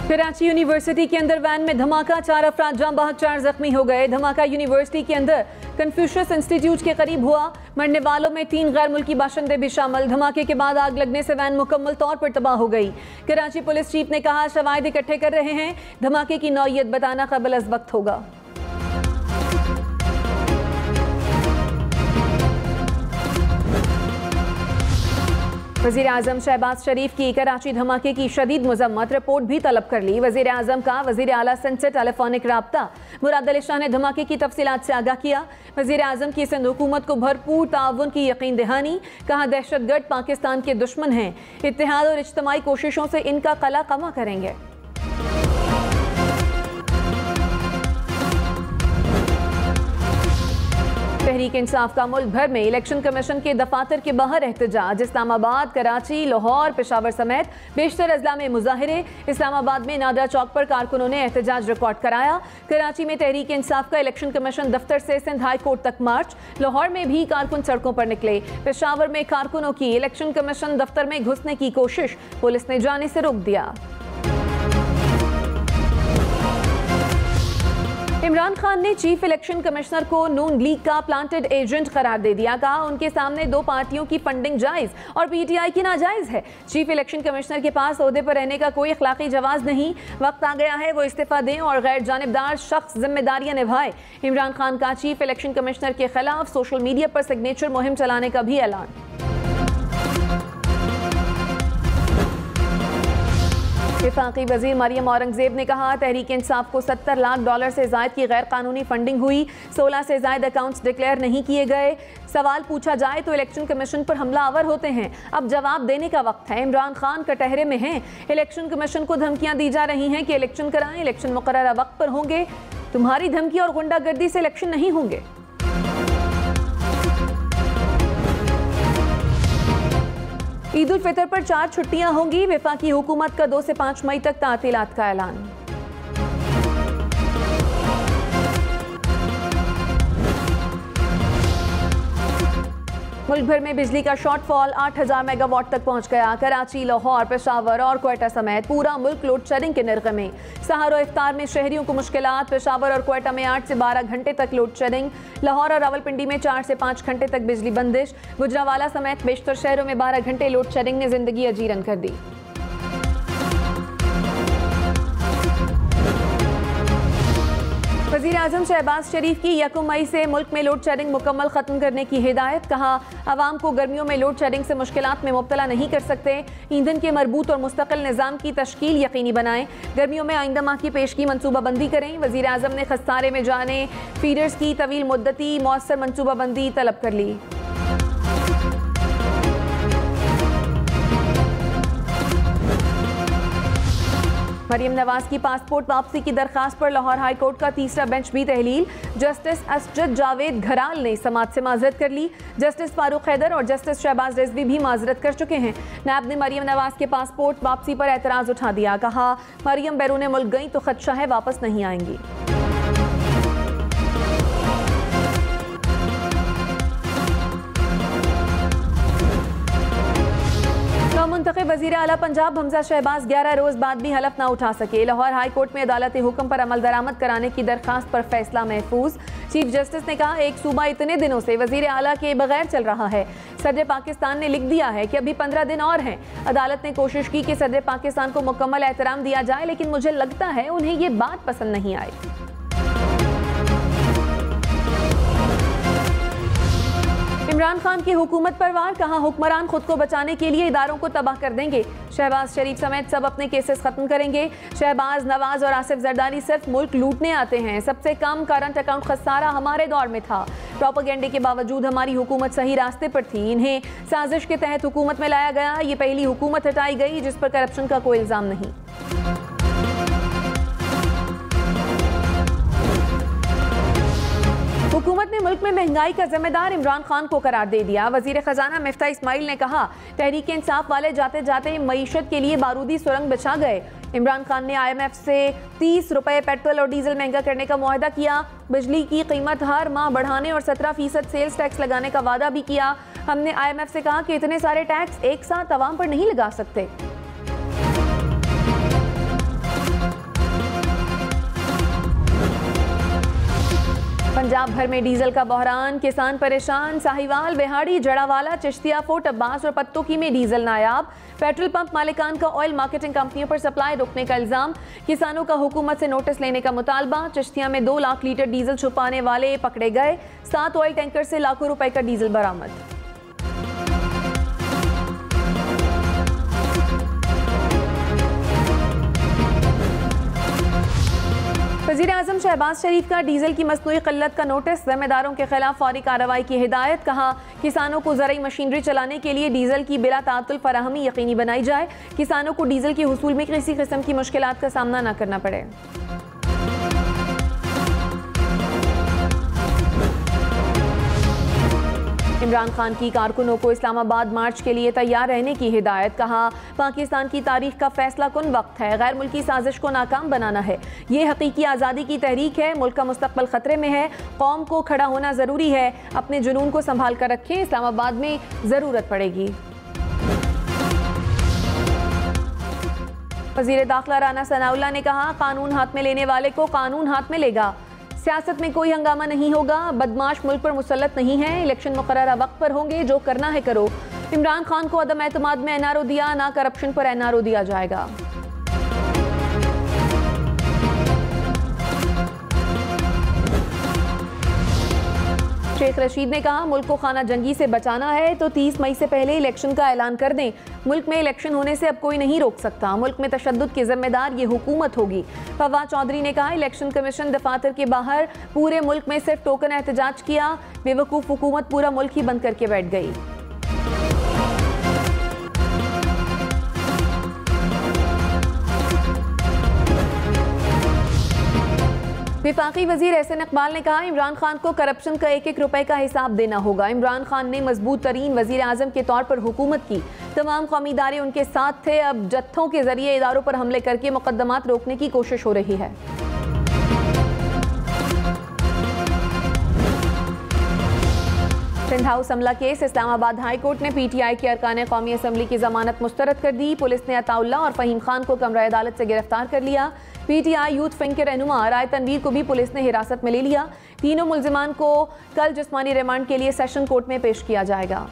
Karachi university के अंदर van में धमाका, 4 अफराद जाम बहक, 4 जख्मी हो गए। धमाका यूनिवर्सिटी के अंदर कन्फ्यूशियस इंस्टीट्यूट के करीब हुआ। मरने वालों में 3 गैर मुल्की बाशिंदे भी शामिल। धमाके के बाद आग लगने से वैन मुकम्मल तौर पर तबाह हो गई। कराची पुलिस चीफ ने कहा शवाहिद इकट्ठे कर रहे हैं, धमाके की नौयत बताना क़ब्ल अज़ वक्त होगा। वज़ीर आज़म शहबाज शरीफ की कराची धमाके की शदीद मज़म्मत, रिपोर्ट भी तलब कर ली। वज़ीर आज़म का वज़ीर आला सेंटर टेलीफोनिक राब्ता मुराद अली शाह ने धमाके की तफसीलात से आगाह किया। वज़ीर आज़म की सिंध हुकूमत को भरपूर ताउन की यकीन दहानी, कहा दहशतगर्द पाकिस्तान के दुश्मन हैं, इत्तेहाद और इज्तमाई कोशिशों से इनका कला कमा करेंगे। तहरीक इंसाफ का मुल्क भर में इलेक्शन कमीशन के दफातर के बाहर एहतजाज। इस्लामाबाद, कराची, लाहौर, पेशावर समेत बेशतर अजला में मुजाहिरे। इस्लामाबाद में नादरा चौक पर कारकुनों ने एहतजाज रिकॉर्ड कराया। कराची में तहरीक इंसाफ का इलेक्शन कमीशन दफ्तर से सिंध हाई कोर्ट तक मार्च। लाहौर में भी कारकुन सड़कों पर निकले। पेशावर में कारकुनों की इलेक्शन कमीशन दफ्तर में घुसने की कोशिश, पुलिस ने जाने से रोक दिया। इमरान खान ने चीफ इलेक्शन कमिश्नर को नून लीग का प्लांटेड एजेंट करार दे दिया। कहा उनके सामने 2 पार्टियों की फंडिंग जायज और पीटीआई की नाजायज है। चीफ इलेक्शन कमिश्नर के पास ओहदे पर रहने का कोई अखलाकी जवाज नहीं। वक्त आ गया है वो इस्तीफा दें और गैर जानिबदार शख्स जिम्मेदारियां निभाए। इमरान खान का चीफ इलेक्शन कमिश्नर के खिलाफ सोशल मीडिया पर सिग्नेचर मुहिम चलाने का भी ऐलान। वफाकी वजीर मरियम औरंगजेब ने कहा तहरीक इंसाफ को $70 लाख से ज़ायद की गैर कानूनी फंडिंग हुई। 16 से ज़ायद अकाउंट्स डिक्लेयर नहीं किए गए। सवाल पूछा जाए तो इलेक्शन कमीशन पर हमला आवर होते हैं। अब जवाब देने का वक्त है। इमरान खान कटहरे में हैं। इलेक्शन कमीशन को धमकियां दी जा रही हैं कि इलेक्शन कराएं, इलेक्शन मुकर्ररा वक्त पर होंगे। तुम्हारी धमकी और गुंडागर्दी से इलेक्शन नहीं होंगे। ईद उल फितर पर 4 छुट्टियां होंगी। वफाकी हुकूमत का 2 से 5 मई तक तातीलात का ऐलान। मुल्क भर में बिजली का शॉर्टफॉल 8000 मेगावाट तक पहुंच गया। कराची, लाहौर, पेशावर और क्वेटा समेत पूरा मुल्क लोड शेडिंग के निर्ग में। सहर और इफ्तार में शहरियों को मुश्किलात। पेशावर और क्वेटा में 8 से 12 घंटे तक लोड शेडिंग। लाहौर और रावलपिंडी में 4 से 5 घंटे तक बिजली बंदिश। गुजरावाला समेत बेशतर शहरों में 12 घंटे लोड शेडिंग ने जिंदगी अजीरन कर दी। वज़ीर आज़म शहबाज शरीफ की 1 मई से मुल्क में लोड शेडिंग मुकम्मल ख़त्म करने की हिदायत। कहा आवाम को गर्मियों में लोड शेडिंग से मुश्किलात में मुब्तला नहीं कर सकते। ईंधन के मरबूत और मुस्तकिल निज़ाम की तश्कील यकीनी बनाएं। गर्मियों में आइंदा माह की पेशगी मनसूबाबंदी करें। वज़ीर आज़म ने खसारे में जाने फीडर्स की तवील मुद्दती मौसर मनसूबाबंदी तलब कर ली। मरियम नवाज की पासपोर्ट वापसी की दरखास्त पर लाहौर हाई कोर्ट का तीसरा बेंच भी तहलील। जस्टिस असजद जावेद घराल ने समाअत से माजरत कर ली। जस्टिस फारूक हैदर और जस्टिस शहबाज रिजवी भी माजरत कर चुके हैं। नायब ने मरियम नवाज के पासपोर्ट वापसी पर एतराज़ उठा दिया। कहा मरियम बैरून मुल्क गई तो खदशा है वापस नहीं आएंगी। मुंतखब वज़ीर आला पंजाब हमजा शहबाज 11 रोज बाद भी हलफ ना उठा सके। लाहौर हाई कोर्ट में अदालती हुक्म पर अमल दरामद कराने की दरखास्त पर फैसला महफूज। चीफ जस्टिस ने कहा एक सूबा इतने दिनों से वज़ीर आला के बगैर चल रहा है। सदर पाकिस्तान ने लिख दिया है कि अभी 15 दिन और हैं। अदालत ने कोशिश की कि सदर पाकिस्तान को मुकम्मल एहतराम दिया जाए, लेकिन मुझे लगता है उन्हें ये बात पसंद नहीं आई। इमरान खान की हुकूमत पर वार। कहा हुक्मरान खुद को बचाने के लिए इदारों को तबाह कर देंगे। शहबाज शरीफ समेत सब अपने केसेस खत्म करेंगे। शहबाज, नवाज और आसिफ जरदारी सिर्फ मुल्क लूटने आते हैं। सबसे कम करंट अकाउंट खसारा हमारे दौर में था। प्रोपेगेंडे के बावजूद हमारी हुकूमत सही रास्ते पर थी। इन्हें साजिश के तहत हुकूमत में लाया गया। ये पहली हुकूमत हटाई गई जिस पर करप्शन का कोई इल्जाम नहीं। हुकूमत ने मुल्क में महंगाई का जिम्मेदार इमरान खान को करार दे दिया। वजीर खजाना मिफ्ता इस्माइल ने कहा तहरीक इंसाफ वाले जाते जाते मईशत के लिए बारूदी सुरंग बिछा गए। इमरान खान ने IMF से 30 रुपए पेट्रोल और डीजल महंगा करने का मुआहदा किया। बिजली की कीमत हर माह बढ़ाने और 17% सेल्स टैक्स लगाने का वादा भी किया। हमने IMF से कहा कि इतने सारे टैक्स एक साथ अवाम पर नहीं लगा सकते। पंजाब भर में डीजल का बहरान, किसान परेशान। साहिवाल, बिहाड़ी, जड़ावाला, चिश्तिया, फोर्ट अब्बास और पत्तोकी में डीजल नायाब। पेट्रोल पंप मालिकान का ऑयल मार्केटिंग कंपनियों पर सप्लाई रोकने का इल्जाम। किसानों का हुकूमत से नोटिस लेने का मुतालबा। चिश्तिया में 2 लाख लीटर डीजल छुपाने वाले पकड़े गए। 7 ऑयल टैंकर से लाखों रुपए का डीजल बरामद। वज़ीर-ए-आज़म शहबाज शरीफ का डीजल की मसनूई क़िल्लत का नोटिस। ज़िम्मेदारों के खिलाफ फौरी कार्रवाई की हिदायत। कहा, किसानों को ज़रूरी मशीनरी चलाने के लिए डीजल की बिला ताअत्तुल फराहमी यकीनी बनाई जाए। किसानों को डीजल के हुसूल में किसी किस्म की मुश्किलात का सामना न करना पड़े। इमरान खान की कारकुनों को इस्लामाबाद मार्च के लिए तैयार रहने की हिदायत। कहा, पाकिस्तान की तारीख का फैसला कुन वक्त है। गैर मुल्की साजिश को नाकाम बनाना है। ये हकीकी आज़ादी की तहरीक है। मुल्क का मुस्तकबल खतरे में है। कौम को खड़ा होना ज़रूरी है। अपने जुनून को संभाल कर रखें, इस्लामाबाद में ज़रूरत पड़ेगी। वज़ीर दाखिला राना सनाउल्लाह ने कहा, कानून हाथ में लेने वाले को कानून हाथ में लेगा। सियासत में कोई हंगामा नहीं होगा। बदमाश मुल्क पर मुसल्लत नहीं है। इलेक्शन मुकर्ररा वक्त पर होंगे। जो करना है करो। इमरान खान को अदम एतमाद में एनआरओ दिया, ना करप्शन पर एनआरओ दिया जाएगा। शेख रशीद ने कहा, मुल्क को खाना जंगी से बचाना है तो 30 मई से पहले इलेक्शन का ऐलान कर दें। मुल्क में इलेक्शन होने से अब कोई नहीं रोक सकता। मुल्क में तशद्दुद की जिम्मेदार ये हुकूमत होगी। फवाद चौधरी ने कहा, इलेक्शन कमीशन दफातर के बाहर पूरे मुल्क में सिर्फ टोकन एहतजाज किया। बेवकूफ़ हुकूमत पूरा मुल्क ही बंद करके बैठ गई। विफाकी वजीर एहसन इकबाल ने कहा, इमरान खान को करप्शन का 1-1 रुपए का हिसाब देना होगा। इमरान खान ने मजबूत तरीन वजीर आजम के तौर पर हुकूमत की। तमाम कौमी इदारे उनके साथ थे। अब जत्थों के जरिए इदारों पर हमले करके मुकदमात रोकने की कोशिश हो रही है। सिंध हाउस हमला केस। इस्लामाबाद हाई कोर्ट ने PTI के अरकान कौमी असम्बली की जमानत मुस्तरद कर दी। पुलिस ने अताउल्लाह और फ़हीम खान को कमरा अदालत से गिरफ्तार कर लिया। PTI यूथ विंग के रहनुमा राय तनवीर को भी पुलिस ने हिरासत में ले लिया। तीनों मुल्जिमान को कल जिस्मानी रिमांड के लिए सेशन कोर्ट में पेश किया जाएगा।